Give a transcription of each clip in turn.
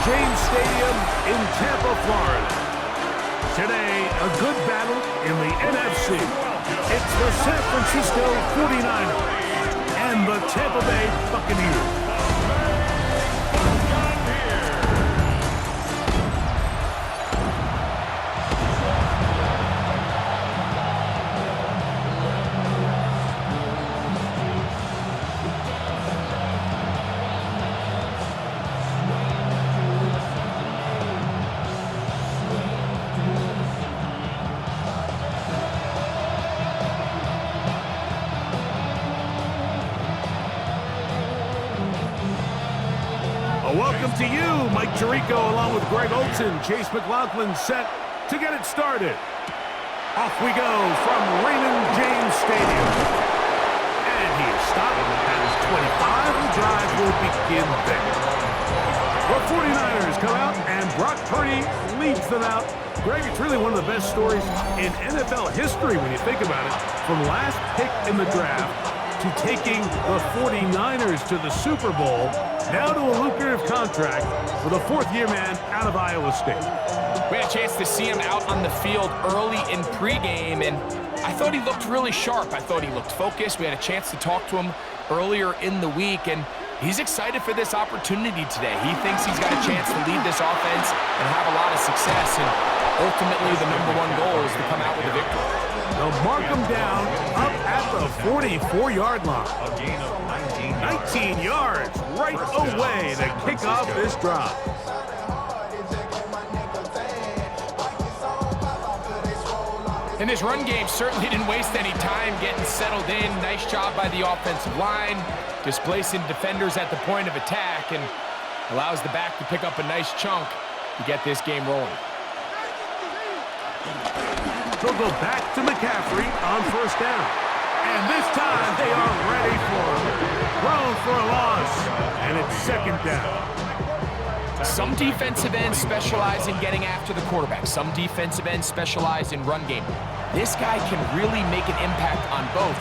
James Stadium in Tampa, Florida. Today, a good battle in the NFC. It's the San Francisco 49ers and the Tampa Bay Buccaneers. Welcome to you, Mike Tirico, along with Greg Olson. Chase McLaughlin set to get it started. Off we go from Raymond James Stadium. And he is stopped at his 25. The drive will begin there. The 49ers come out, and Brock Purdy leads them out. Greg, it's really one of the best stories in NFL history when you think about it. From last pick in the draft to taking the 49ers to the Super Bowl, now to a lucrative contract with a fourth-year man out of Iowa State. We had a chance to see him out on the field early in pregame, and I thought he looked really sharp. I thought he looked focused. We had a chance to talk to him earlier in the week, and he's excited for this opportunity today. He thinks he's got a chance to lead this offense and have a lot of success, and ultimately the #1 goal is to come out with a victory. They'll mark him down up at the 44-yard line. 19 yards right away to kick off this drive. And this run game certainly didn't waste any time getting settled in. Nice job by the offensive line, displacing defenders at the point of attack, and allows the back to pick up a nice chunk to get this game rolling. They'll go back to McCaffrey on first down. And this time they are ready for him. Thrown for a loss, and it's second down. Some defensive ends specialize in getting after the quarterback. Some defensive ends specialize in run game. This guy can really make an impact on both,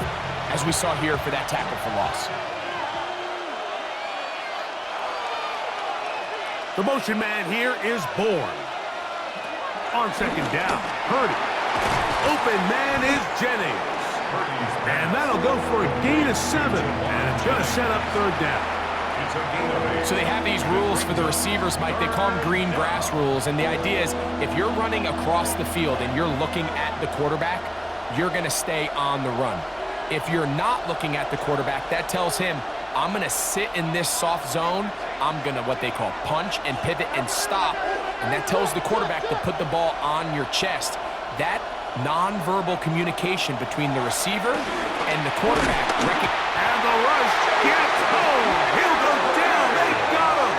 as we saw here for that tackle for loss. The motion man here is Bourne. On second down, Purdy. Open man is Jennings. And that'll go for a gain of 7. And it's going to set up third down. So they have these rules for the receivers, Mike. They call them green grass rules. And the idea is if you're running across the field and you're looking at the quarterback, you're going to stay on the run. If you're not looking at the quarterback, that tells him, I'm going to sit in this soft zone. I'm going to what they call punch and pivot and stop. And that tells the quarterback to put the ball on your chest. That nonverbal communication between the receiver and the quarterback. And the rush gets home. He'll go down. They got him.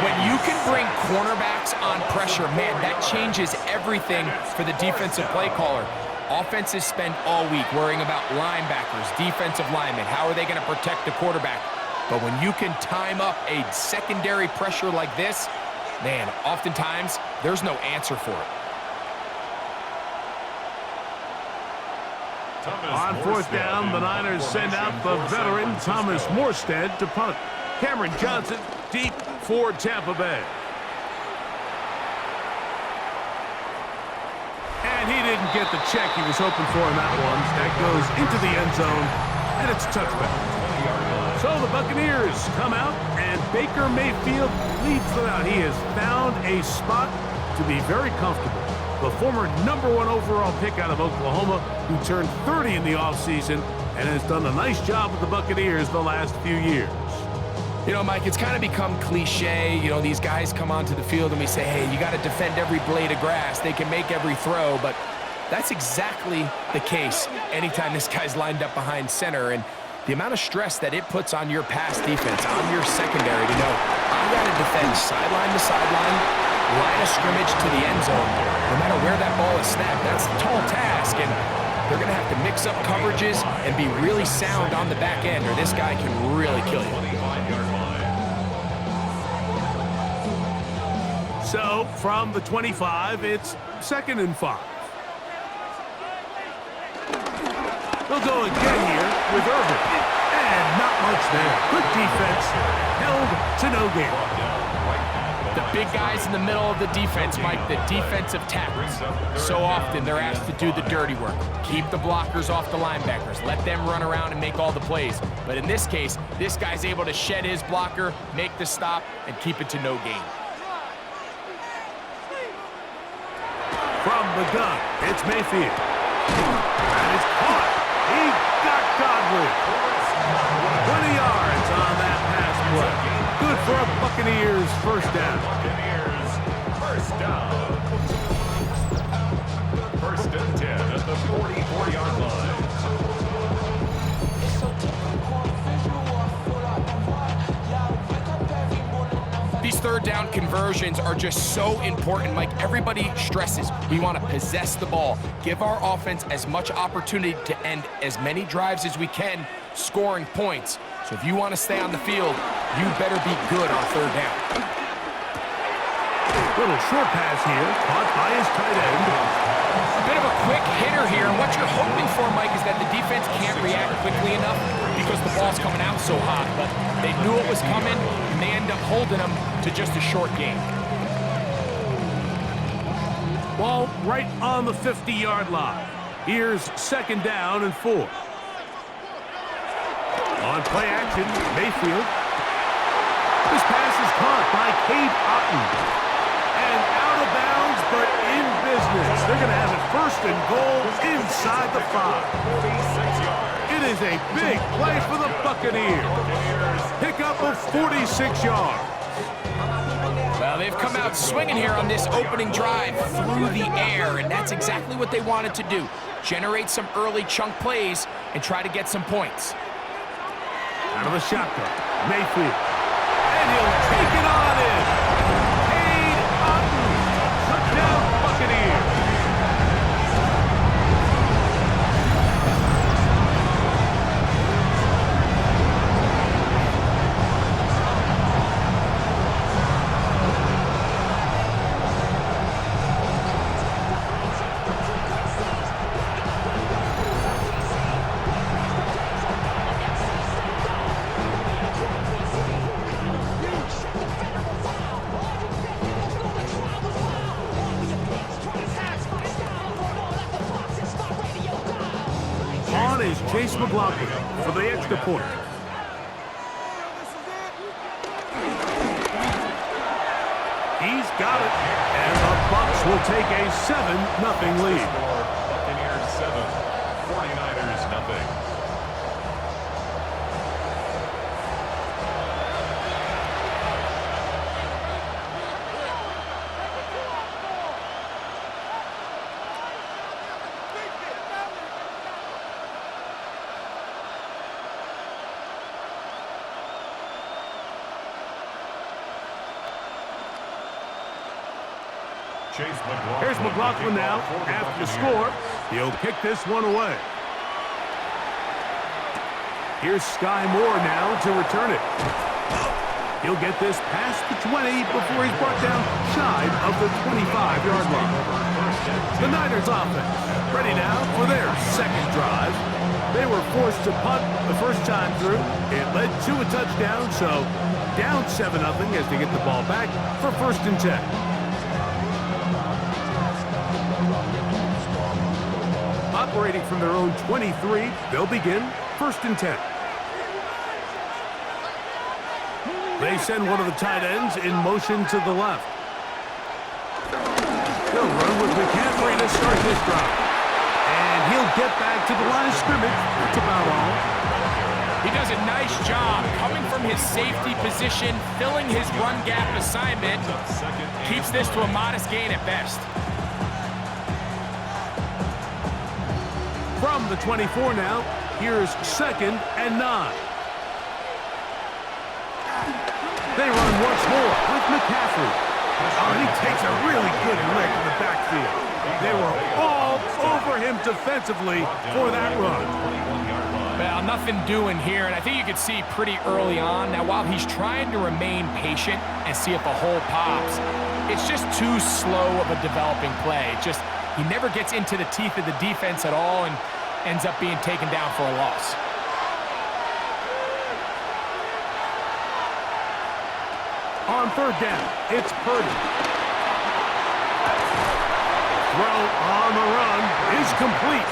When you can bring cornerbacks on pressure, man, that changes everything for the defensive play caller. Offenses spend all week worrying about linebackers, defensive linemen. How are they going to protect the quarterback? But when you can time up a secondary pressure like this, man, oftentimes there's no answer for it. On fourth down, the Niners send out the veteran Thomas Morstead to punt. Cameron Johnson deep for Tampa Bay. And he didn't get the check he was hoping for in that one. That goes into the end zone, and it's a touchback. So the Buccaneers come out, and Baker Mayfield leads them out. He has found a spot to be very comfortable. The former #1 overall pick out of Oklahoma, who turned 30 in the offseason and has done a nice job with the Buccaneers the last few years. You know, Mike, it's kind of become cliche. You know, these guys come onto the field and we say, hey, you got to defend every blade of grass. They can make every throw, but that's exactly the case anytime this guy's lined up behind center. And the amount of stress that it puts on your pass defense, on your secondary to know, I got to defend sideline to sideline, line of scrimmage to the end zone, no matter where that ball is snapped. That's a tall task, and they're going to have to mix up coverages and be really sound on the back end, or this guy can really kill you. So, from the 25, it's 2nd and 5. They'll go again here with Irvin. And not much there. Good defense. Held to no gain. big guys in the middle of the defense, Mike, the defensive tackles. So often they're asked to do the dirty work. Keep the blockers off the linebackers. Let them run around and make all the plays. But in this case, this guy's able to shed his blocker, make the stop, and keep it to no gain. From the gun, it's Mayfield. And it's caught. He got Godwin. 20 yards on that pass play. Good for a Buccaneers first down. Buccaneers first down. First and 10 at the 44-yard line. These third down conversions are just so important, Mike. Everybody stresses we want to possess the ball, give our offense as much opportunity to end as many drives as we can, scoring points. So if you want to stay on the field, you better be good on third down. Little short pass here, caught by his tight end. A bit of a quick hitter here, and what you're hoping for, Mike, is that the defense can't react quickly enough because the ball's coming out so hot. But they knew it was coming, and they end up holding them to just a short gain. Ball right on the 50-yard line. Here's second down and 4. On play action, Mayfield. This pass is caught by Cade Otton. And out of bounds, but in business. They're going to have it first and goal inside the 5. It is a big play for the Buccaneers. Pickup of 46 yards. Well, they've come out swinging here on this opening drive through the air, and that's exactly what they wanted to do. Generate some early chunk plays and try to get some points. Out of the shotgun, Mayfield. And he'll take it on in. Cade Otton. Touchdown, Buccaneers. Is Chase McLaughlin for the extra point. He's got it, and the Bucs will take a 7-0 lead. Buccaneers 7, 49ers nothing. Here's McLaughlin now. After the score, he'll kick this one away. Here's Sky Moore now to return it. He'll get this past the 20 before he's brought down shy of the 25-yard line. The Niners offense ready now for their second drive. They were forced to punt the first time through. It led to a touchdown, so down 7-0 as they get the ball back for first and 10. Operating from their own 23, they'll begin first and 10. They send one of the tight ends in motion to the left. They'll run with McCaffrey to start this drive. And he'll get back to the line of scrimmage. That's about all. He does a nice job coming from his safety position, filling his run gap assignment. Keeps this to a modest gain at best. From the 24 now, here's second and 9. They run once more with McCaffrey. Oh, he takes a really good lick in the backfield. They were all over him defensively for that run. Well, nothing doing here, and I think you could see pretty early on. Now, while he's trying to remain patient and see if a hole pops, it's just too slow of a developing play. He never gets into the teeth of the defense at all and ends up being taken down for a loss. On third down, it's Purdy. Throw on the run is complete.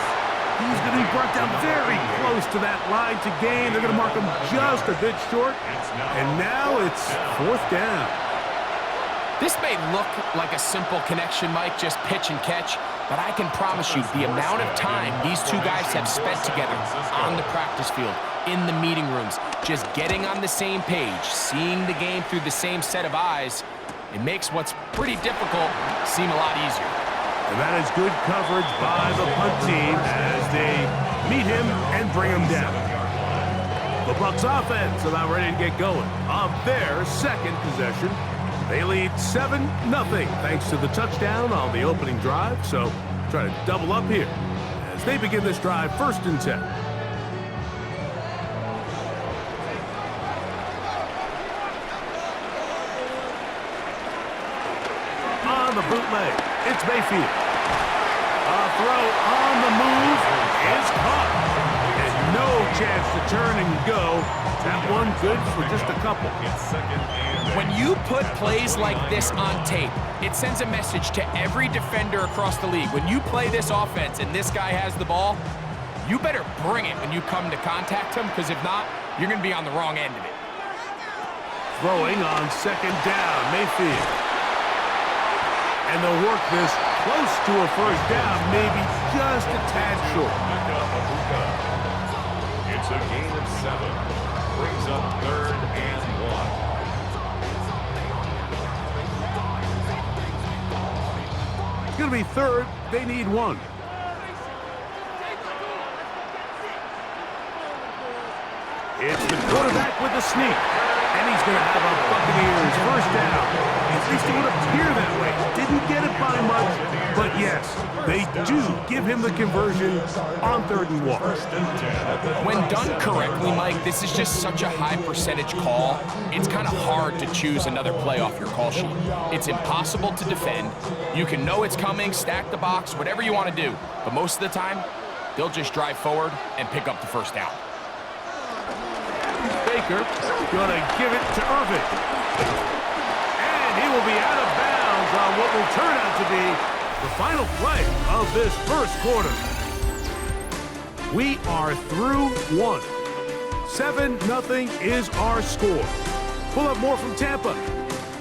He's going to be brought down very close to that line to gain. They're going to mark him just a bit short. And now it's fourth down. This may look like a simple connection, Mike, just pitch and catch, but I can promise you the amount of time these two guys have spent together on the practice field, in the meeting rooms, just getting on the same page, seeing the game through the same set of eyes, it makes what's pretty difficult seem a lot easier. And that is good coverage by the punt team as they meet him and bring him down. The Bucs offense about ready to get going on their second possession. They lead 7-0 thanks to the touchdown on the opening drive. So try to double up here as they begin this drive 1st and 10. On the bootleg, it's Mayfield. A throw on the move is caught. And no chance to turn and go. That one good for just a couple. When you put plays like this on tape, it sends a message to every defender across the league. When you play this offense and this guy has the ball, you better bring it when you come to contact him, because if not, you're going to be on the wrong end of it. Throwing on 2nd down, Mayfield. And they'll work this close to a 1st down, maybe just a tad short. It's a gain of 7. Brings up 3rd and 1. It's going to be 3rd. They need 1. It's the quarterback with the sneak. And he's going to have a Buccaneers 1st down. At least it would appear that way. Didn't get it by much, but yes, they do give him the conversion on 3rd and 1. When done correctly, Mike, this is just such a high percentage call. It's kind of hard to choose another play off your call sheet. It's impossible to defend. You can know it's coming, stack the box, whatever you want to do. But most of the time, they'll just drive forward and pick up the 1st down. Baker gonna give it to Irvin. And he will be out of bounds on what will turn out to be the final play of this 1st quarter. We are through 1. 7-0 is our score. We'll have more from Tampa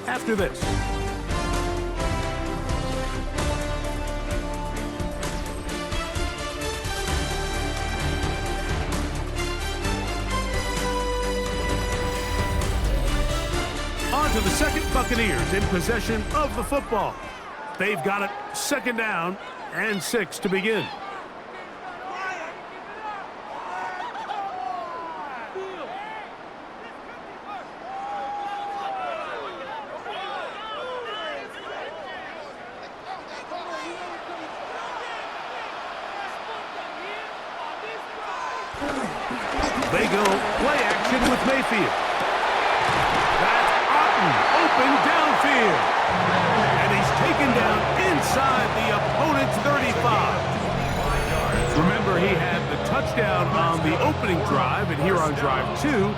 after this. On to the 2nd, Buccaneers in possession of the football. They've got it 2nd down and 6 to begin. They go play action with Mayfield. That's Otten open downfield. And he's taken down inside the opponent's 35. Remember, he had the touchdown on the opening drive, and here on drive 2,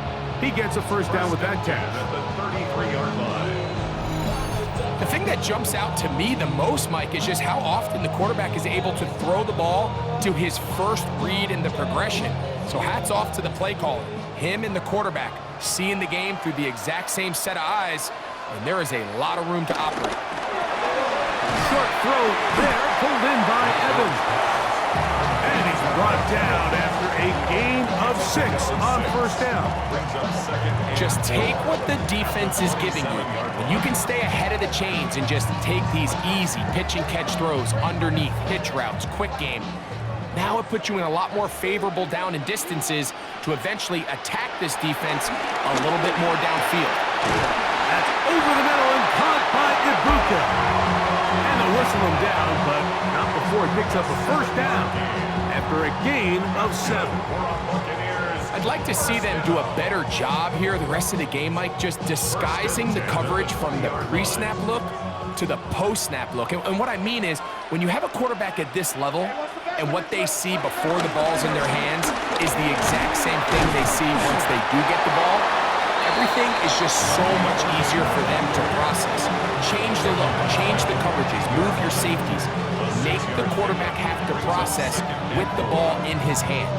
he gets a 1st down with that catch. At the 33-yard line. The thing that jumps out to me the most, Mike, is just how often the quarterback is able to throw the ball to his first read in the progression. So hats off to the play caller. Him and the quarterback seeing the game through the exact same set of eyes, and there is a lot of room to operate. Short throw there, pulled in by Evans. And he's brought down after a gain of 6 on 1st down. Just take what the defense is giving you. When you can stay ahead of the chains and just take these easy pitch and catch throws underneath, hitch routes, quick game, now it puts you in a lot more favorable down and distances to eventually attack this defense a little bit more downfield. That's over the middle and caught by Ibuka. And they'll whistle him down, but not before he picks up a 1st down after a gain of 7. I'd like to see them do a better job here the rest of the game, Mike, just disguising the coverage from the pre-snap look to the post-snap look. And what I mean is, when you have a quarterback at this level, and what they see before the ball's in their hands is the exact same thing they see once they do get the ball, everything is just so much easier for them to process. Change the look, change the coverages, move your safeties. Make the quarterback have to process with the ball in his hand.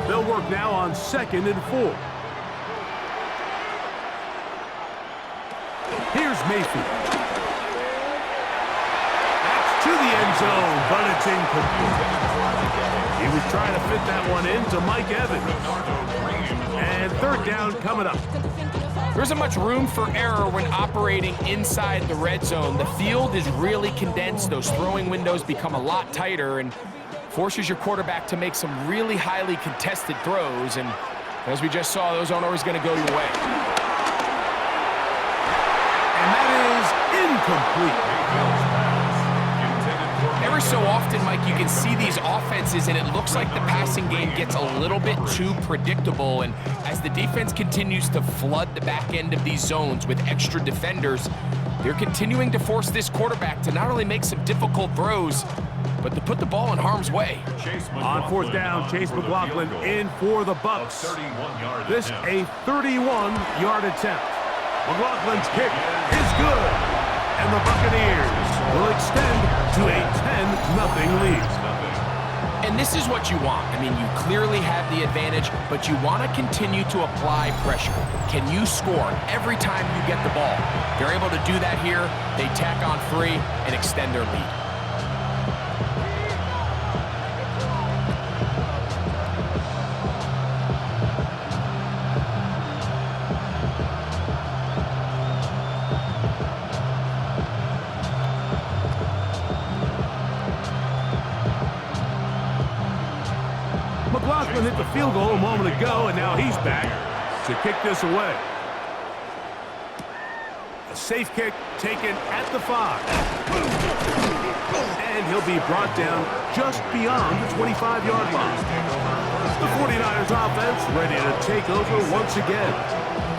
They'll work now on 2nd and 4. Here's Mayfield. That's to the end zone, but it's incomplete. He was trying to fit that one into Mike Evans. And 3rd down coming up. There isn't much room for error when operating inside the red zone. The field is really condensed. Those throwing windows become a lot tighter and forces your quarterback to make some really highly contested throws. And as we just saw, those aren't always going to go your way. And that is incomplete. Every so often, Mike, you can see these offenses, and it looks like the passing game gets a little bit too predictable. And as the defense continues to flood the back end of these zones with extra defenders, they're continuing to force this quarterback to not only make some difficult throws, but to put the ball in harm's way. On 4th down, Chase McLaughlin in for the Bucs. This a 31-yard attempt. McLaughlin's kick is good. And the Buccaneers will extend to a 10-0 lead. And this is what you want. I mean, you clearly have the advantage, but you want to continue to apply pressure. Can you score every time you get the ball? They're able to do that here. They tack on 3 and extend their lead. McLaughlin hit the field goal a moment ago, and now he's back to kick this away. A safe kick taken at the 5. And he'll be brought down just beyond the 25-yard line. The 49ers offense ready to take over once again.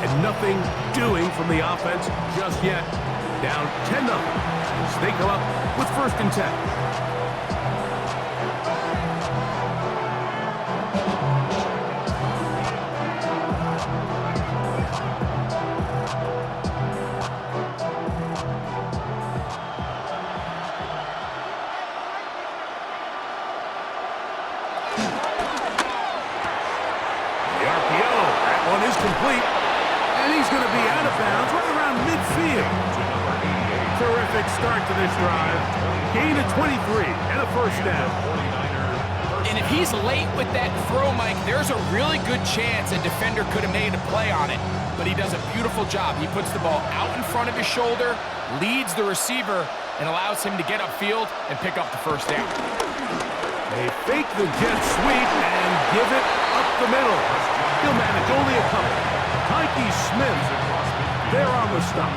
And nothing doing from the offense just yet. Down 10-0. They come up with 1st and 10. Complete, and he's going to be out of bounds right around midfield. Terrific start to this drive. Gain of 23 and a 1st down. And if he's late with that throw, Mike, there's a really good chance a defender could have made a play on it, but he does a beautiful job. He puts the ball out in front of his shoulder, leads the receiver, and allows him to get upfield and pick up the 1st down. They fake the jet sweep and give it up the middle. He'll manage only a couple. Tyke Smith, they're on the stop.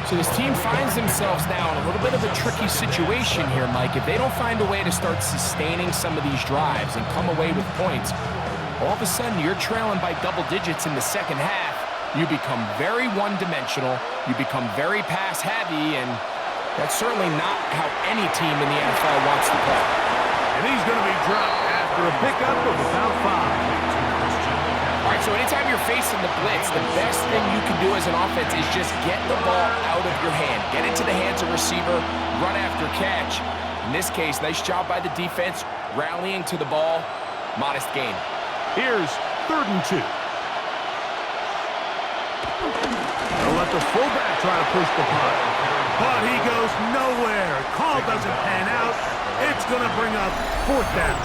So this team finds themselves now in a little bit of a tricky situation here, Mike. If they don't find a way to start sustaining some of these drives and come away with points, all of a sudden you're trailing by double digits in the 2nd half. You become very one-dimensional. You become very pass-heavy, and that's certainly not how any team in the NFL wants to play. And he's going to be dropped after a pickup of about 5. All right, so anytime you're facing the blitz, the best thing you can do as an offense is just get the ball out of your hand. Get into the hands of receiver, run after catch. In this case, nice job by the defense, rallying to the ball. Modest gain. Here's 3rd and 2. They'll let the fullback try to push the punt. But he goes nowhere. Call doesn't pan out. It's going to bring up 4th down.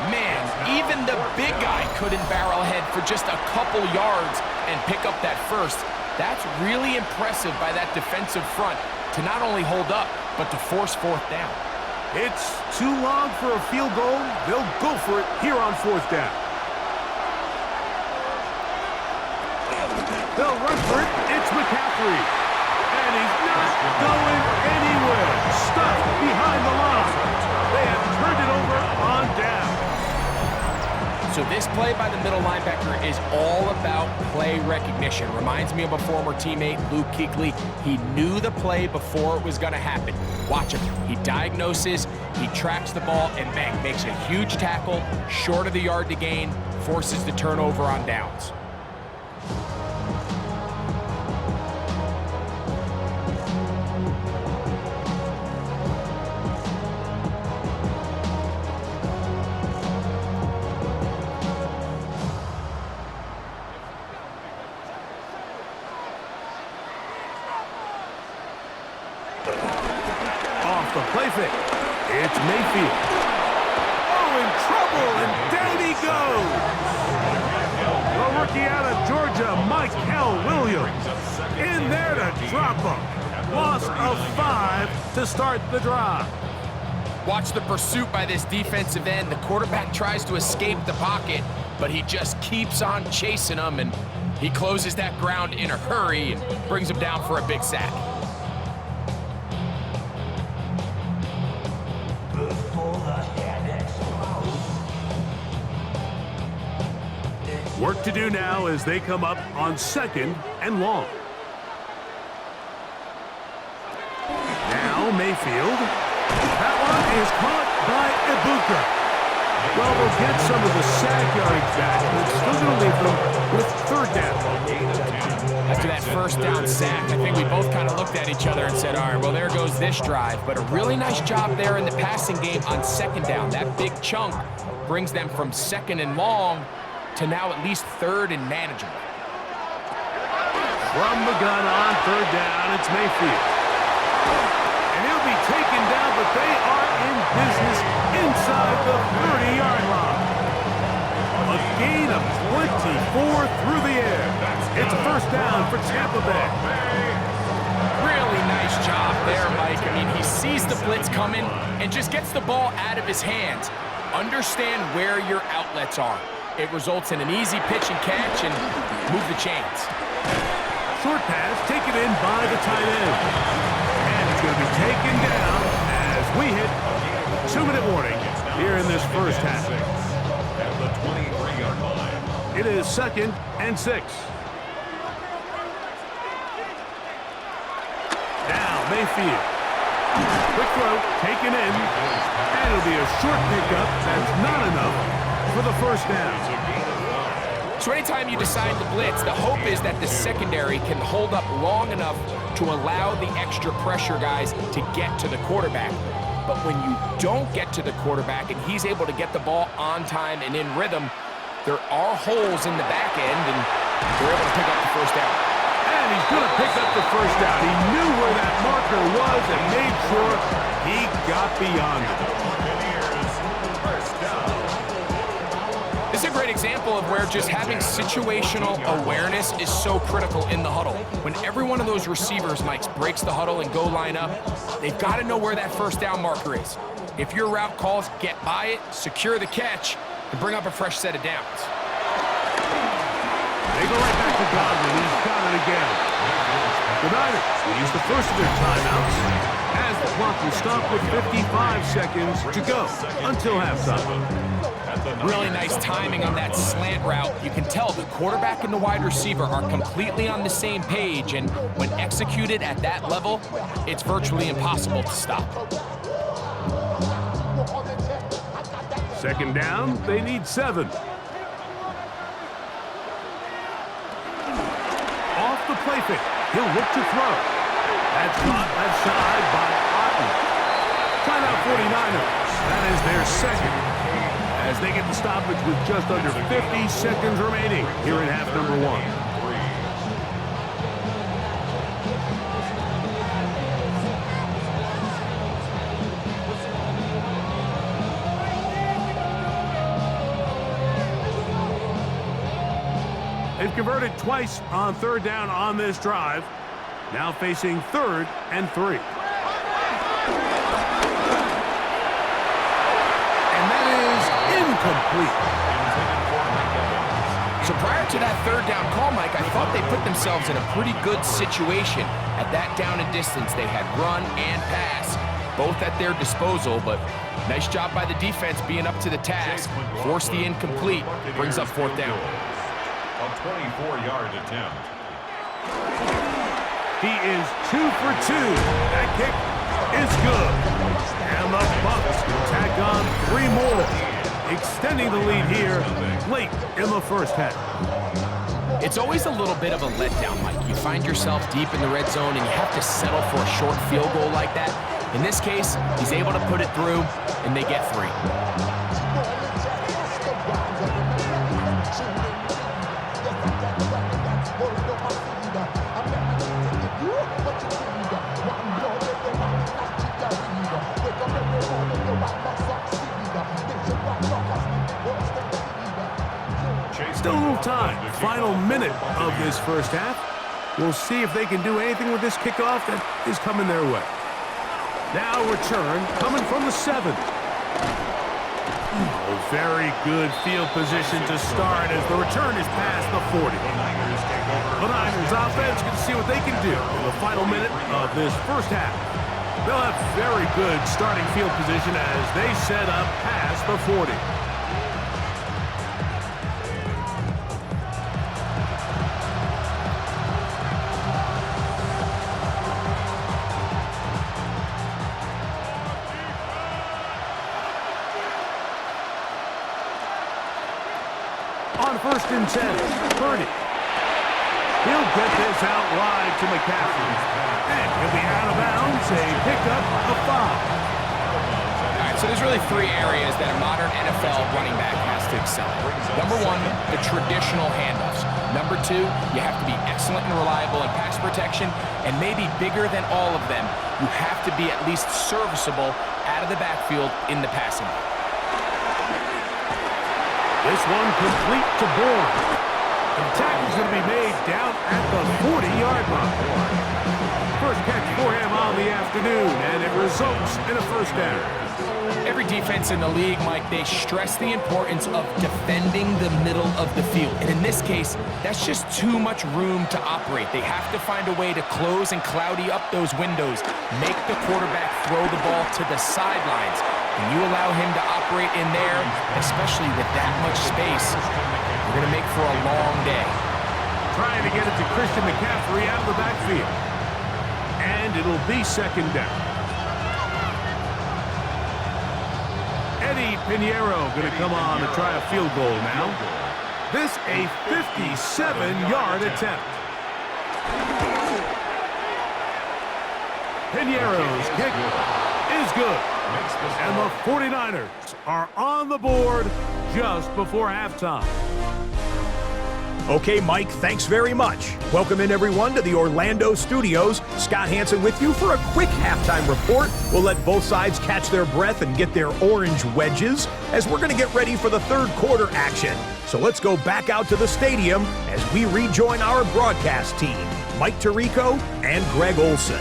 Man, even the big guy couldn't barrel ahead for just a couple yards and pick up that 1st. That's really impressive by that defensive front to not only hold up, but to force 4th down. It's too long for a field goal. They'll go for it here on 4th down. They'll run for it. It's McCaffrey. And he's not going anywhere. Stuck behind the line. They have turned it over on down. So this play by the middle linebacker is all about play recognition. Reminds me of a former teammate, Luke Kuechly. He knew the play before it was going to happen. Watch him. He diagnoses, He tracks the ball and bang, makes a huge tackle, short of the yard to gain, forces the turnover on downs. Off the play fake. It's Mayfield. Oh, in trouble, and down he goes. The rookie out of Georgia, Michael Williams, in there to drop him. Loss of 5 to start the drive. Watch the pursuit by this defensive end. The quarterback tries to escape the pocket, but he just keeps on chasing him, and he closes that ground in a hurry and brings him down for a big sack. Work to do now as they come up on 2nd and long. Now Mayfield. That one is caught by Ibuka. Well, they'll get some of the sack yardage back, but it's still going to leave them with 3rd down. After that 1st down sack, I think we both kind of looked at each other and said, all right, well, there goes this drive. But a really nice job there in the passing game on 2nd down. That big chunk brings them from 2nd and long to now at least 3rd and manageable. From the gun on 3rd down, it's Mayfield. And he'll be taken down, but they are in business inside the 30-yard line. A gain of 24 through the air. It's a 1st down for Tampa Bay. Really nice job there, Mike. I mean, he sees the blitz coming and just gets the ball out of his hands. Understand where your outlets are. It results in an easy pitch and catch and move the chains. Short pass taken in by the tight end. And it's going to be taken down as we hit 2-minute warning here in this 1st half. At the 23-yard line. It is 2nd and 6. Now Mayfield. Quick throw taken in. And it'll be a short pickup. That's not enough for the 1st down. So anytime you decide to blitz, the hope is that the secondary can hold up long enough to allow the extra pressure guys to get to the quarterback. But when you don't get to the quarterback and he's able to get the ball on time and in rhythm, there are holes in the back end, and they're able to pick up the 1st down. And he's going to pick up the 1st down. He knew where that marker was and made sure he got beyond it. This is a great example of where just having situational awareness is so critical in the huddle. When every one of those receivers, Mike, breaks the huddle and go line up, they've got to know where that 1st down marker is. If your route calls, get by it, secure the catch, and bring up a fresh set of downs. They go right back to Godwin. He's got it again. The Niners will use the 1st of their timeouts as the clock will stop with 55 seconds to go until halftime. Really nice timing on that slant route. You can tell the quarterback and the wide receiver are completely on the same page, and when executed at that level, it's virtually impossible to stop. 2nd down, they need 7. Off the play fake, he'll look to throw. That's caught left side by Otten. Timeout 49ers. That is their 2nd. As they get the stoppage with just under 50 seconds remaining here in half number 1. They've converted twice on 3rd down on this drive. Now facing 3rd and 3. Incomplete. So prior to that 3rd down call, Mike, I thought they put themselves in a pretty good situation. At that down and distance, they had run and pass, both at their disposal, but nice job by the defense being up to the task. Force the incomplete, brings up 4th down. A 24-yard attempt. He is 2 for 2. That kick is good. And the Bucs can tack on 3 more, extending the lead here late in the first half. It's always a little bit of a letdown, Mike. You find yourself deep in the red zone and you have to settle for a short field goal like that. In this case, he's able to put it through, and they get 3. Still a little time. Final minute of this first half. We'll see if they can do anything with this kickoff that is coming their way. Now return coming from the 7. Oh, very good field position to start as the return is past the 40. The Niners offense can see what they can do in the final minute of this first half. They'll have very good starting field position as they set up past the 40. On 1st and 10, Purdy. He'll get this out wide to McCaffrey. And he'll be out of bounds, a pickup of 5. All right, so there's really 3 areas that a modern NFL running back has to excel at. Number 1, the traditional handoffs. Number 2, you have to be excellent and reliable in pass protection. And maybe bigger than all of them, you have to be at least serviceable out of the backfield in the passing game. This one complete to Bourne. The tackle's going to be made down at the 40-yard line. First catch for him on the afternoon, and it results in a first down. Every defense in the league, Mike, they stress the importance of defending the middle of the field. And in this case, that's just too much room to operate. They have to find a way to close and cloudy up those windows, make the quarterback throw the ball to the sidelines. And you allow him to operate in there, especially with that much space, you're going to make for a long day. Trying to get it to Christian McCaffrey out of the backfield. And it'll be second down. Eddie Pinheiro going to come on to try a field goal now. This a 57-yard attempt. Pinheiro's kick is good. And the 49ers are on the board just before halftime. Okay, Mike, thanks very much. Welcome in, everyone, to the Orlando studios. Scott Hansen with you for a quick halftime report. We'll let both sides catch their breath and get their orange wedges as we're going to get ready for the third quarter action. So let's go back out to the stadium as we rejoin our broadcast team, Mike Tirico and Greg Olson.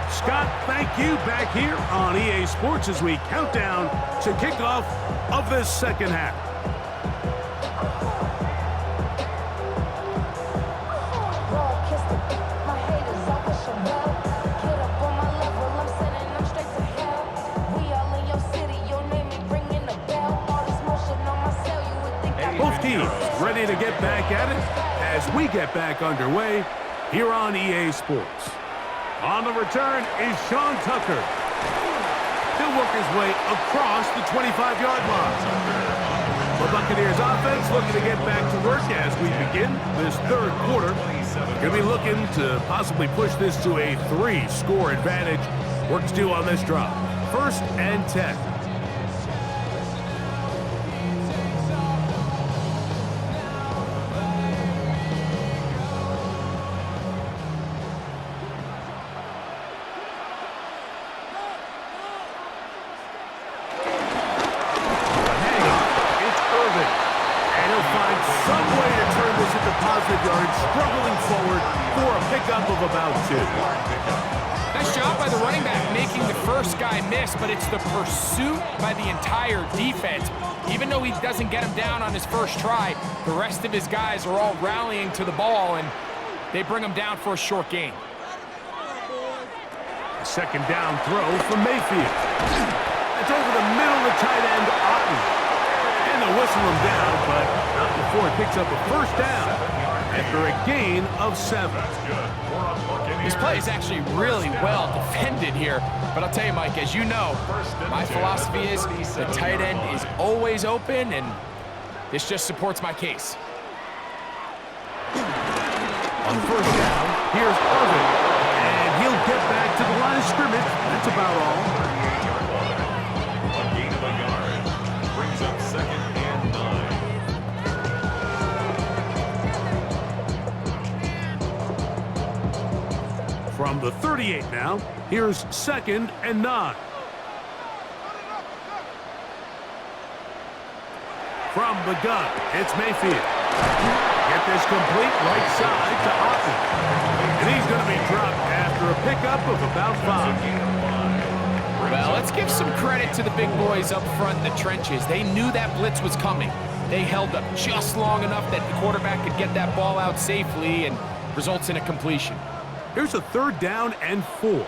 Scott, thank you back here on EA Sports as we count down to kickoff of this second half. Both teams ready to get back at it as we get back underway here on EA Sports. On the return is Sean Tucker. He'll work his way across the 25-yard line. The Buccaneers offense looking to get back to work as we begin this third quarter. Going to be looking to possibly push this to a 3-score advantage. Work to do on this drive. 1st and 10. Struggling forward for a pickup of about 2. Nice job by the running back making the first guy miss, but it's the pursuit by the entire defense. Even though he doesn't get him down on his first try, the rest of his guys are all rallying to the ball, and They bring him down for a short gain. A second down throw from Mayfield. It's over the middle of the tight end, Otten. And they'll whistle him down, but not before he picks up a first down after a gain of 7. This play is actually really well defended here. But I'll tell you, Mike, as you know, my philosophy is the tight end is always open, and this just supports my case. On first down, here's Irvin, and he'll get back to the line of scrimmage. That's about all. A gain of a yard. Brings up 2nd and 9. From the 38 now, here's 2nd and 9. From the gun, it's Mayfield. Get this complete right side to Otten. And he's going to be dropped after a pickup of about 5. Well, let's give some credit to the big boys up front in the trenches. They knew that blitz was coming. They held up just long enough that the quarterback could get that ball out safely and results in a completion. Here's a 3rd down and 4. To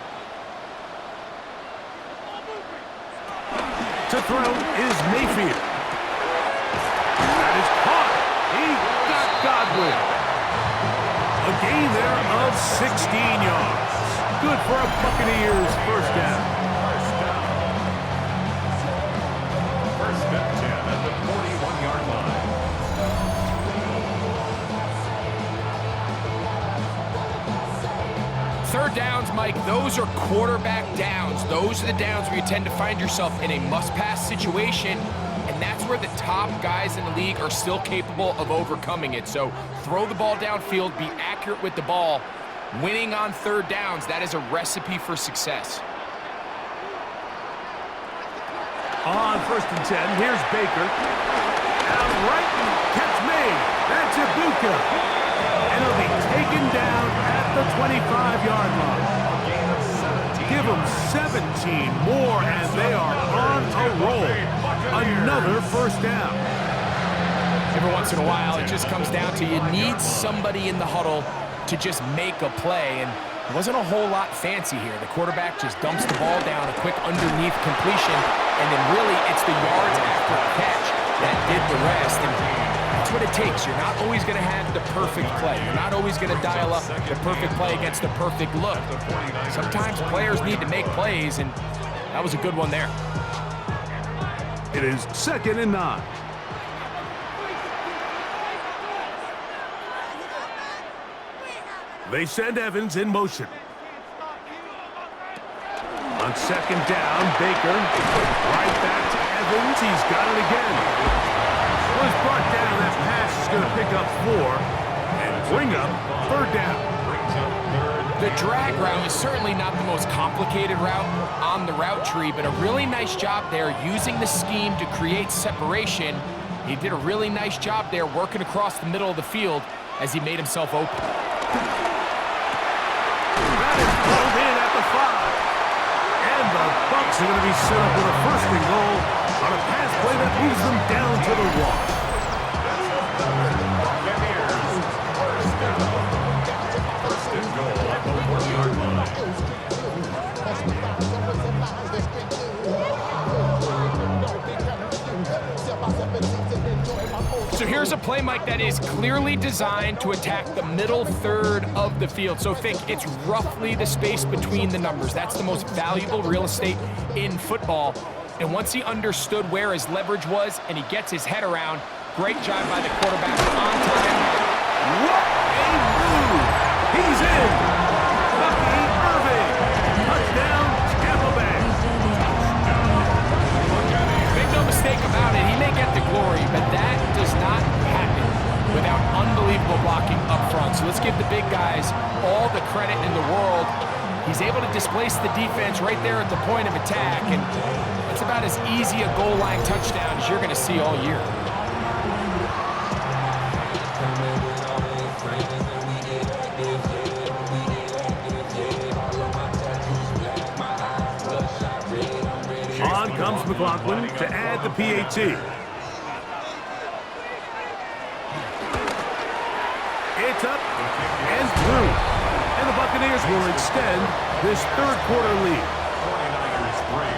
throw is Mayfield. That is caught. He got Godwin. A gain there of 16 yards. Good for a Buccaneers first down. First and 10 at the 41-yard line. Third downs, Mike, those are quarterback downs. Those are the downs where you tend to find yourself in a must-pass situation, and that's where the top guys in the league are still capable of overcoming it. So throw the ball downfield, be accurate with the ball. Winning on third downs, that is a recipe for success. On 1st and 10, here's Baker. Out right and catch made. That's Ibuka. And he'll be taken down at the 25-yard line. Give them 17 more, and they are on a roll. Another first down. Every once in a while, it just comes down to you need somebody in the huddle to just make a play, and it wasn't a whole lot fancy here. The quarterback just dumps the ball down, a quick underneath completion, and then really it's the yards after the catch that did the rest, and that's what it takes. You're not always going to have the perfect play. You're not always going to dial up the perfect play against the perfect look. Sometimes players need to make plays, and that was a good one there. It is 2nd and 9. They send Evans in motion. On 2nd down, Baker. Right back to Evans. He's got it again. Was brought down. That pass is going to pick up 4 and bring up 3rd down. The drag route is certainly not the most complicated route on the route tree, but a really nice job there using the scheme to create separation. He did a really nice job there working across the middle of the field as he made himself open. That is pulled in at the 5. And the Bucs are going to be set up with a 1st and goal on a pass play that moves them down to the 1. So here's a play, Mike, that is clearly designed to attack the middle third of the field. So think it's roughly the space between the numbers. That's the most valuable real estate in football. And once he understood where his leverage was and he gets his head around, great job by the quarterback on time. What a move! He's in! Bucky Irving! Touchdown, Tampa Bay! Make no mistake about it, he may get the glory, but that does not happen without unbelievable blocking up front. So let's give the big guys all the credit in the world. He's able to displace the defense right there at the point of attack, and that's about as easy a goal line touchdown as you're going to see all year. On comes McLaughlin to add the PAT. It's up and through. And the Buccaneers will extend this third quarter lead. 49ers 3.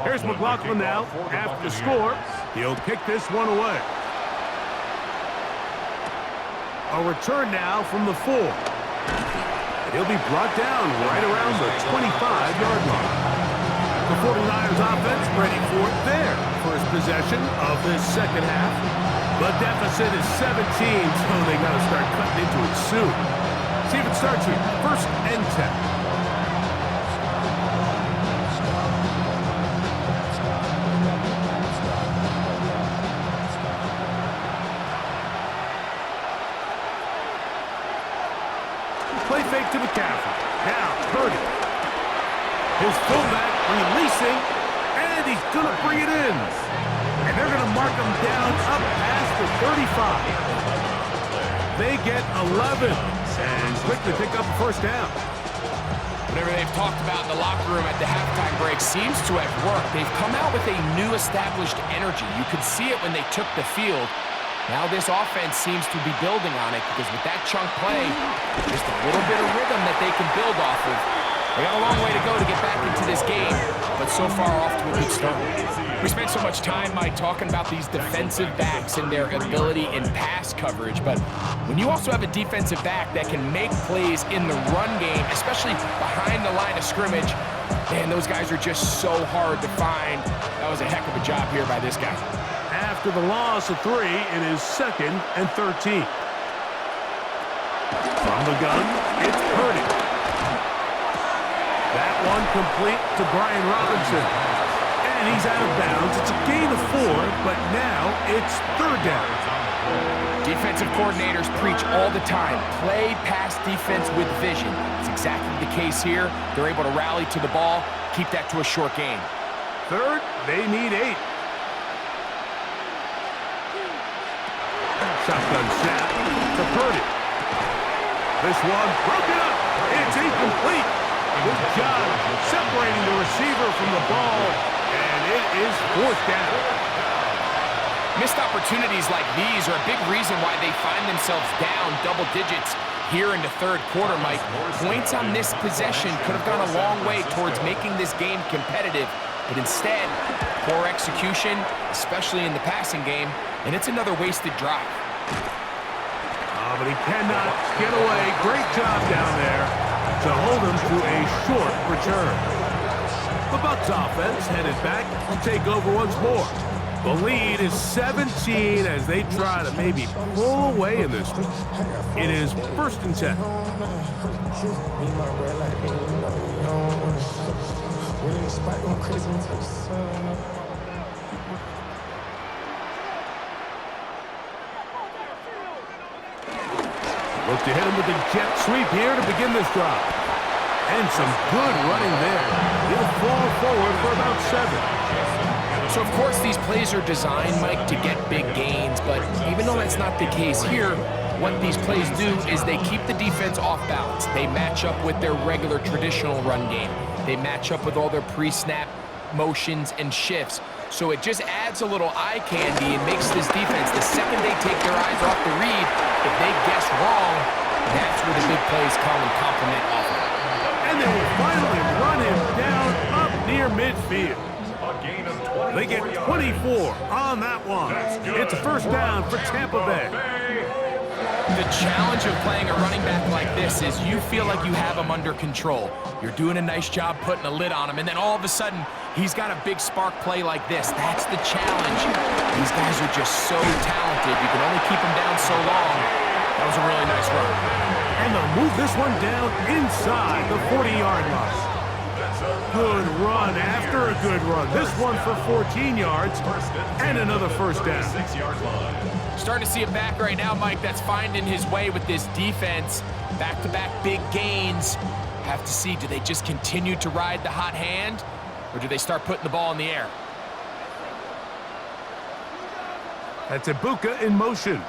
Here's McLaughlin now after the score. He'll kick this one away. A return now from the 4. He'll be brought down right around the 25-yard line. The 49ers offense ready for their first possession of this second half. The deficit is 17, so they got to start cutting into it soon. See if it starts here. First and 10. Play fake to McCaffrey. Now, Purdy. His fullback releasing, and he's going to bring it in. And they're going to mark him down up past the 35. They get 11 and quickly pick up a first down. Whatever they've talked about in the locker room at the halftime break seems to have worked. They've come out with a new established energy. You could see it when they took the field. Now this offense seems to be building on it because with that chunk play, just a little bit of rhythm that they can build off of. They got a long way to go to get back into this game, but so far off to a good start. We spent so much time, Mike, talking about these defensive backs and their ability in pass coverage, but when you also have a defensive back that can make plays in the run game, especially behind the line of scrimmage, man, those guys are just so hard to find. That was a heck of a job here by this guy. After the loss of 3, it is 2nd and 13. From the gun, it's Purdy. That one complete to Brian Robinson. And he's out of bounds. It's a gain of 4, but now it's 3rd down. Defensive coordinators preach all the time, play pass defense with vision. It's exactly the case here. They're able to rally to the ball, keep that to a short gain. 3rd, they need 8. Shotgun snap to Purdy. This one broken up. It's incomplete. Good job separating the receiver from the ball, and it is 4th down. Missed opportunities like these are a big reason why they find themselves down double digits here in the third quarter, Mike. Points on this possession could have gone a long way towards making this game competitive, but instead, poor execution, especially in the passing game, and it's another wasted drive. But he cannot get away. Great job down there to hold him to a short return. The Bucs offense headed back to take over once more. The lead is 17 as they try to maybe pull away in this one. It is 1st and 10. Look to hit him with a jet sweep here to begin this drive. And some good running there. He'll fall forward for about 7. So, of course, these plays are designed, Mike, to get big gains, but even though that's not the case here, what these plays do is they keep the defense off balance. They match up with their regular traditional run game. They match up with all their pre-snap motions and shifts. So it just adds a little eye candy and makes this defense, the second they take their eyes off the read, if they guess wrong, that's where the big plays come and complement off of it. And they will finally run him down up near midfield. They get 24 on that one. It's a 1st down for Tampa Bay. The challenge of playing a running back like this is you feel like you have him under control. You're doing a nice job putting a lid on him, and then all of a sudden, he's got a big spark play like this. That's the challenge. These guys are just so talented. You can only keep them down so long. That was a really nice run. And they'll move this one down inside the 40-yard line. Good run after a good run. This one for 14 yards and another 1st down. Starting to see a back right now, Mike, that's finding his way with this defense. Back-to-back big gains. Ravens have to see, do they just continue to ride the hot hand, or do they start putting the ball in the air? That's Ibuka in motion.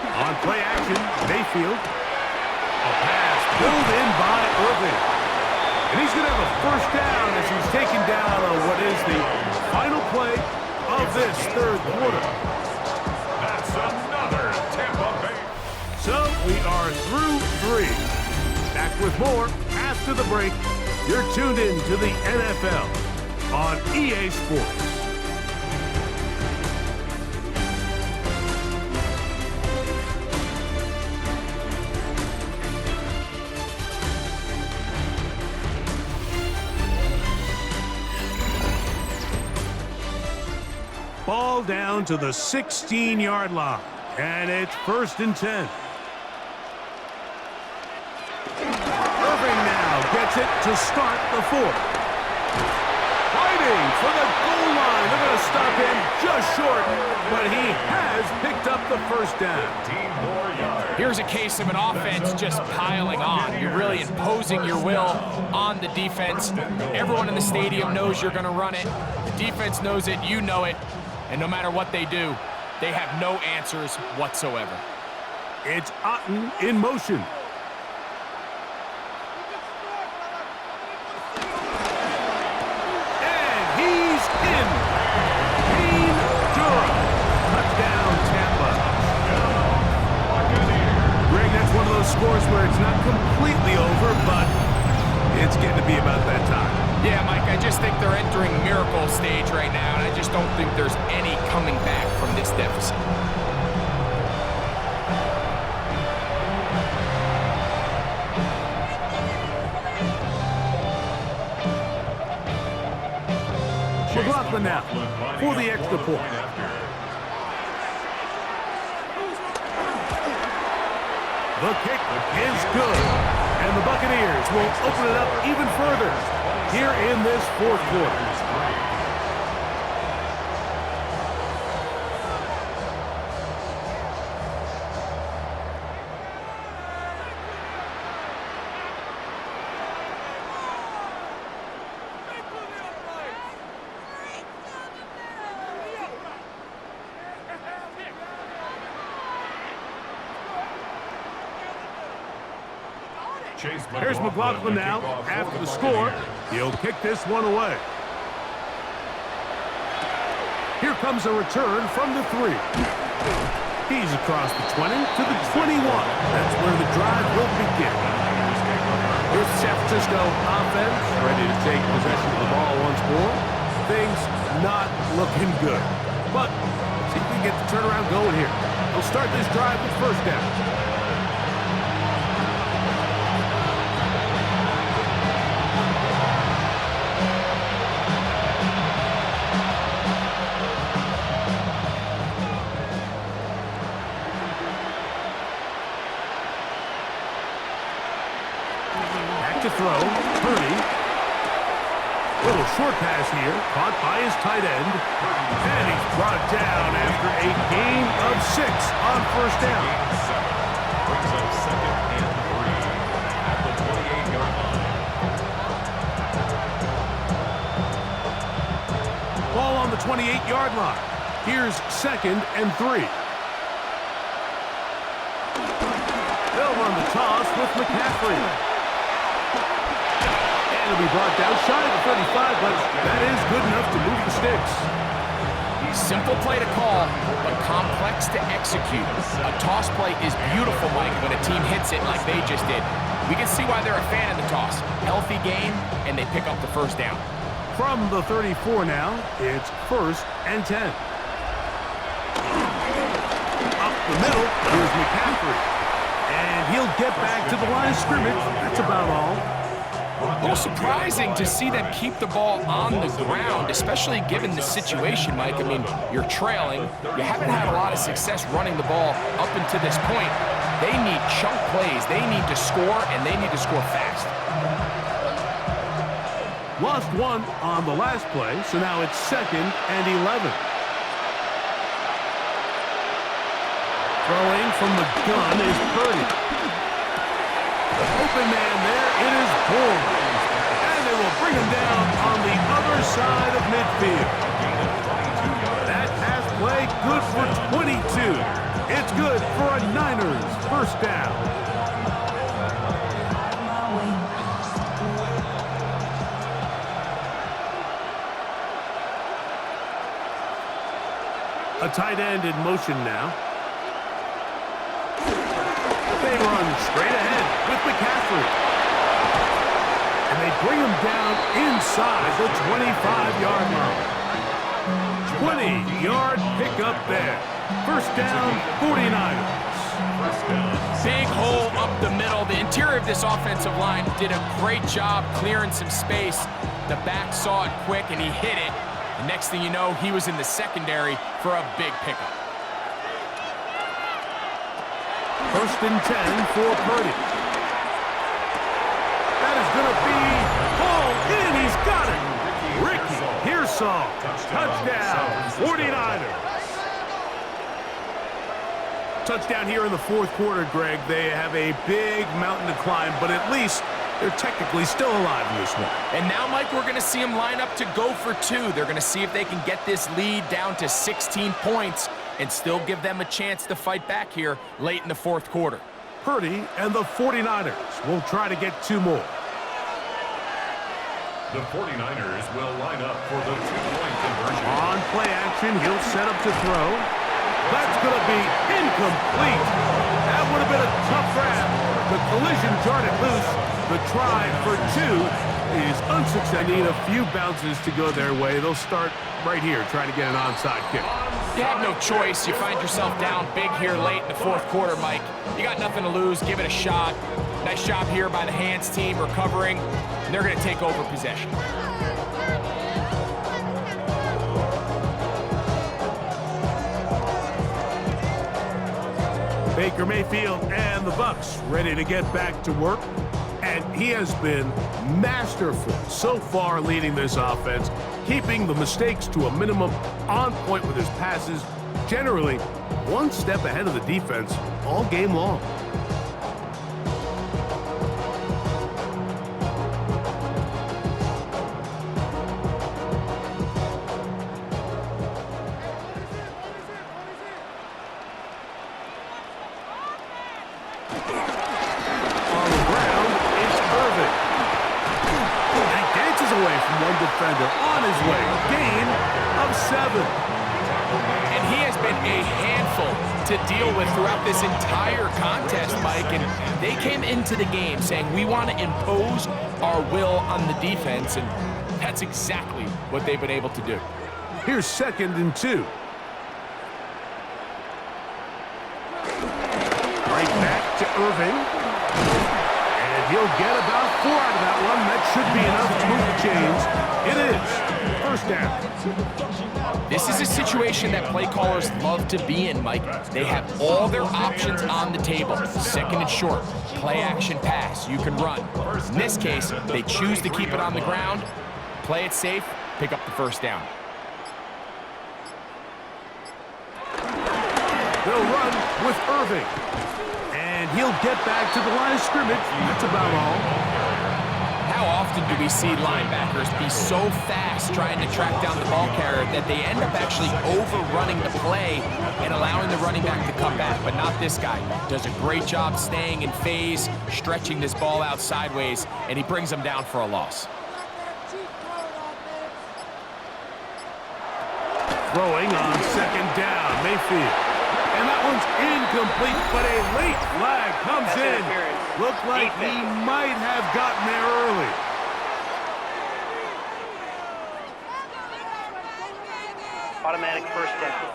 On play action, Mayfield. A pass pulled in by Irving. And he's going to have a first down as he's taken down on what is the final play of this third quarter. That's another Tampa Bay. So we are through 3. Back with more after the break. You're tuned in to the NFL on EA Sports. Ball down to the 16-yard line, and it's 1st and 10. Irving now gets it to start the 4th. Fighting for the goal line. They're going to stop him just short, but he has picked up the first down. 15 more yards. Here's a case of an offense just piling on. You're really imposing your will on the defense. Everyone in the stadium knows you're going to run it. The defense knows it. You know it. And no matter what they do, they have no answers whatsoever. It's Otten in motion. And he's in. Dean Durham. Touchdown, Tampa. Greg, that's one of those scores where it's not completely over, but it's getting to be about that time. Yeah, Mike, I just think they're entering miracle stage right now, and I just don't think there's any coming back from this deficit. McLaughlin now for the extra point. The kick is good, and the Buccaneers will open it up even further here in this 4th quarter. Here's McLaughlin now after the score. He'll kick this one away. Here comes a return from the 3. He's across the 20 to the 21. That's where the drive will begin. Here's San Francisco offense ready to take possession of the ball once more. Things not looking good. But see if we can get the turnaround going here. They'll start this drive with first down. To throw, Purdy. Little short pass here, caught by his tight end. And he's brought down after a gain of 6 on first down. Brings up 2nd and 3 at the 28-yard line. Ball on the 28-yard line. Here's 2nd and 3. They'll run the toss with McCaffrey. It'll be brought down shy of the 35, but that is good enough to move the sticks. Simple play to call, but complex to execute. A toss play is beautiful, Mike, when a team hits it like they just did. We can see why they're a fan of the toss. Healthy game, and they pick up the first down. From the 34 now, it's 1st and 10. Up the middle, here's McCaffrey. And he'll get back to the line of scrimmage. That's about all. A little surprising to see them keep the ball on the ground, especially given the situation, Mike. I mean, you're trailing. You haven't had a lot of success running the ball up until this point. They need chunk plays. They need to score, and they need to score fast. Lost 1 on the last play, so now it's 2nd and 11. Throwing from the gun is Purdy. open man there. It is Bourne. And they will bring him down on the other side of midfield. That pass play good for 22. It's good for a Niners first down. A tight end in motion now. They run straight ahead with McCaffrey. And they bring him down inside the 25-yard line. 20-yard pickup there. First down, 49ers. Big hole up the middle. The interior of this offensive line did a great job clearing some space. The back saw it quick, and he hit it. The next thing you know, he was in the secondary for a big pickup. First and 10 for Purdy. That is going to be hauled in. He's got it. Ricky Pearsall. Touchdown, 49ers. Touchdown here in the fourth quarter, Greg. They have a big mountain to climb, but at least they're technically still alive in this one. And now, Mike, we're going to see them line up to go for two. They're going to see if they can get this lead down to 16 points and still give them a chance to fight back here late in the fourth quarter. Purdy and the 49ers will try to get two more. The 49ers will line up for the two-point conversion. On play action, he'll set up to throw. That's going to be incomplete. That would have been a tough grab. The collision jarred it loose. The try for two is unsuccessful. They need a few bounces to go their way. They'll start right here trying to get an onside kick. You have no choice. You find yourself down big here late in the fourth quarter, Mike. You got nothing to lose. Give it a shot. Nice job here by the hands team recovering. And they're going to take over possession. Baker Mayfield and the Bucs ready to get back to work. And he has been masterful so far leading this offense, keeping the mistakes to a minimum, on point with his passes, generally one step ahead of the defense all game long. Defender on his way. Gain of 7. And he has been a handful to deal with throughout this entire contest, Mike. And they came into the game saying, we want to impose our will on the defense. And that's exactly what they've been able to do. Here's 2nd and 2. Right back to Irving. He'll get about 4 out of that one. That should be enough to move the chains. It is. First down. This is a situation that play callers love to be in, Mike. They have all their options on the table. 2nd and short, play action pass. You can run. In this case, they choose to keep it on the ground, play it safe, pick up the first down. They'll run with Irving. And he'll get back to the line of scrimmage. That's about all. How often do we see linebackers be so fast trying to track down the ball carrier that they end up actually overrunning the play and allowing the running back to come back? But not this guy. Does a great job staying in phase, stretching this ball out sideways, and he brings them down for a loss. Throwing on 2nd down, Mayfield. And that one's incomplete, but a late flag comes in. Looked like he might have gotten there early. Automatic first down.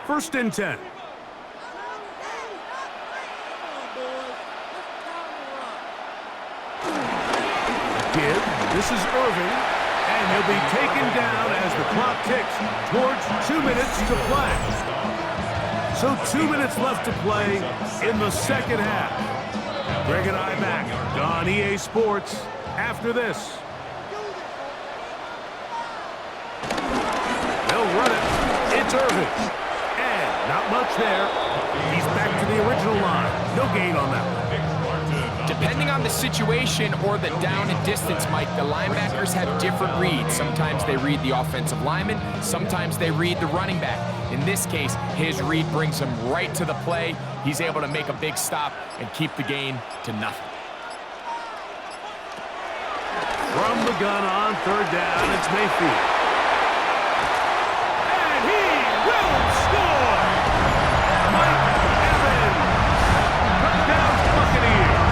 1st and 10. Give. This is Irving. And he'll be taken down as the clock ticks towards 2 minutes to play. So 2 minutes left to play in the second half. Greg and I back on EA Sports after this. They'll run it. It's Irving. And not much there. He's back to the original line. No gain on that one. Depending on the situation or the down and distance, Mike, the linebackers have different reads. Sometimes they read the offensive lineman, sometimes they read the running back. In this case, his read brings him right to the play. He's able to make a big stop and keep the gain to nothing. From the gun on third down, it's Mayfield. And he will score! Mike Evans! Touchdown Buccaneers!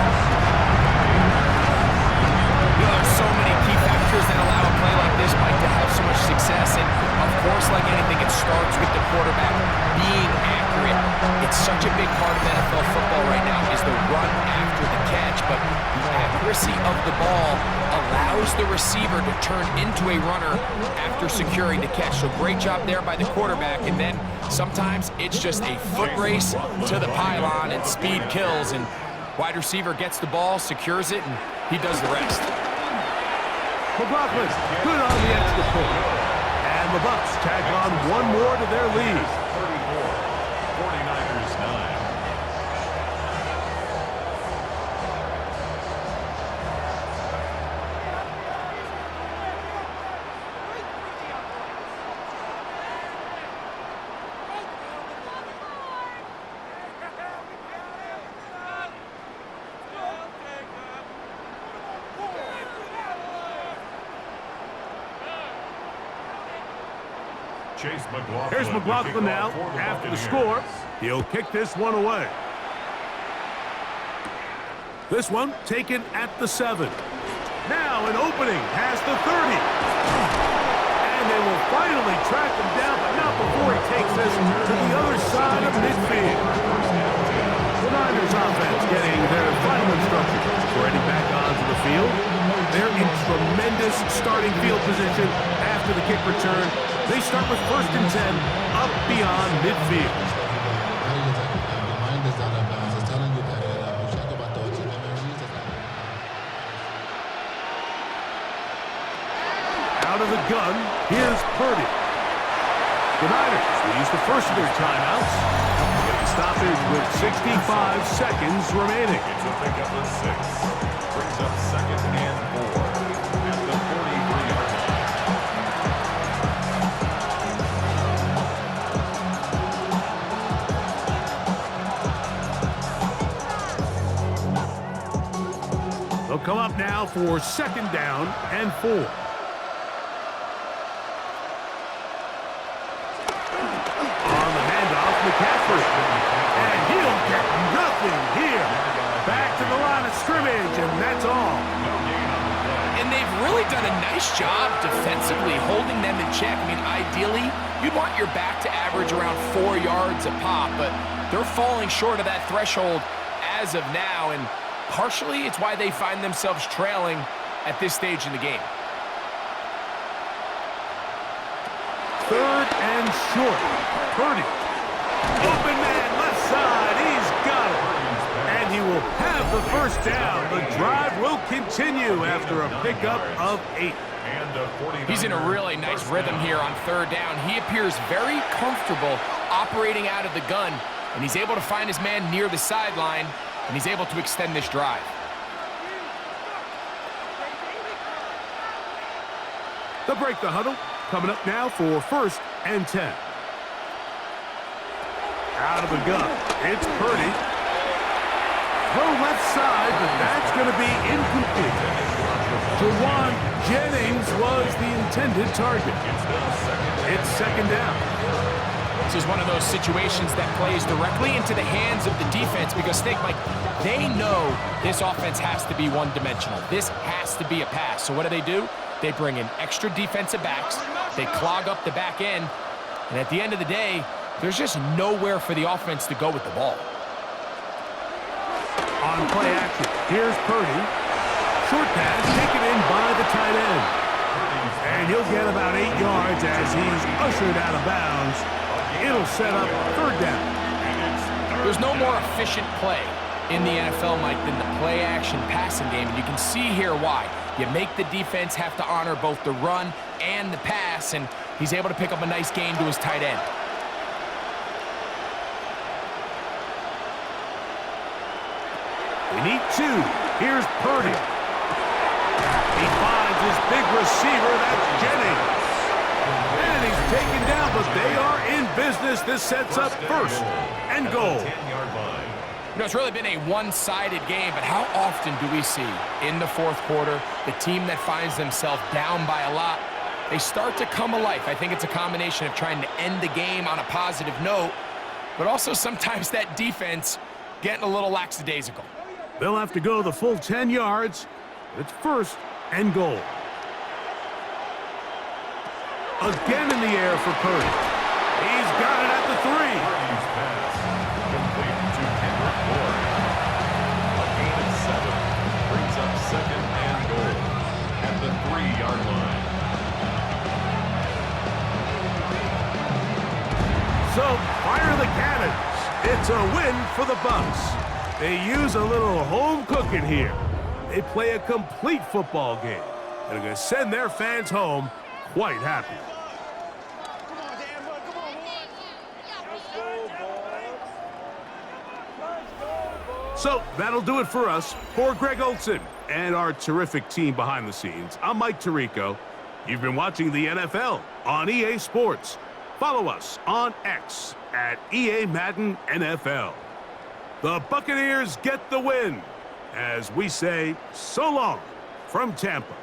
You know, there's so many key factors that allow a play like this, Mike, to have so much success. And, of course, like anything, it starts with the quarterback being accurate. It's such a big part of NFL football right now is the run after the catch. But the accuracy of the ball allows the receiver to turn into a runner after securing the catch. So great job there by the quarterback. And then sometimes it's just a foot race to the pylon and speed kills. And wide receiver gets the ball, secures it, and he does the rest. McLaughlin, good on the extra point. And the Bucs tag on one more to their lead. 49ers 9. Here's McLaughlin now after the score. He'll kick this one away. This one taken at the 7. Now an opening has the 30. And they will finally track him down, but not before he takes this to the other side of midfield. The Niners offense getting their final instructions for heading back onto the field. They're in tremendous starting field position after the kick return. They start with 1st and 10 up beyond midfield. Out of the gun, here's Purdy. The Niners will use the first of their timeouts. Getting stoppage with 65 seconds remaining. It's a pickup of 6. Brings up 2nd and 4 at the 43-yard line. They'll come up now for 2nd down and 4. And he'll get nothing here. Back to the line of scrimmage, and that's all. And they've really done a nice job defensively holding them in check. I mean, ideally, you'd want your back to average around 4 yards a pop, but they're falling short of that threshold as of now, and partially it's why they find themselves trailing at this stage in the game. 3rd and short. Purdy. Open man, left side, he's got it. And he will have the 1st down. The drive will continue after a pickup of 8. He's in a really nice rhythm here on 3rd down. He appears very comfortable operating out of the gun, and he's able to find his man near the sideline, and he's able to extend this drive. They'll break the huddle. Coming up now for 1st and 10. Out of the gun, it's Purdy. Throw left side, but that's going to be incomplete. Jawan Jennings was the intended target. It's 2nd down. This is one of those situations that plays directly into the hands of the defense because, think, Mike, they know this offense has to be one-dimensional. This has to be a pass. So what do? They bring in extra defensive backs. They clog up the back end. And at the end of the day, there's just nowhere for the offense to go with the ball. On play action, here's Purdy. Short pass taken in by the tight end. And he'll get about 8 yards as he's ushered out of bounds. It'll set up 3rd down. There's no more efficient play in the NFL, Mike, than the play action passing game. And you can see here why. You make the defense have to honor both the run and the pass, and he's able to pick up a nice gain to his tight end. They need 2. Here's Purdy. He finds his big receiver, that's Jennings. And he's taken down, but they are in business. This sets up first and goal. You know, it's really been a one-sided game, but how often do we see in the fourth quarter the team that finds themselves down by a lot, they start to come alive? I think it's a combination of trying to end the game on a positive note, but also sometimes that defense getting a little lackadaisical. They'll have to go the full 10 yards. It's first and goal. Again in the air for Purdy. He's got it at the 3. Purdy's pass complete to Kendrick Bourne. A gain of 7 brings up second and goal at the 3-yard line. So fire the cannons. It's a win for the Bucs. They use a little home cooking here. They play a complete football game and are going to send their fans home quite happy. So that'll do it for us. For Greg Olsen and our terrific team behind the scenes, I'm Mike Tirico. You've been watching the NFL on EA Sports. Follow us on X at EA Madden NFL. The Buccaneers get the win as we say so long from Tampa.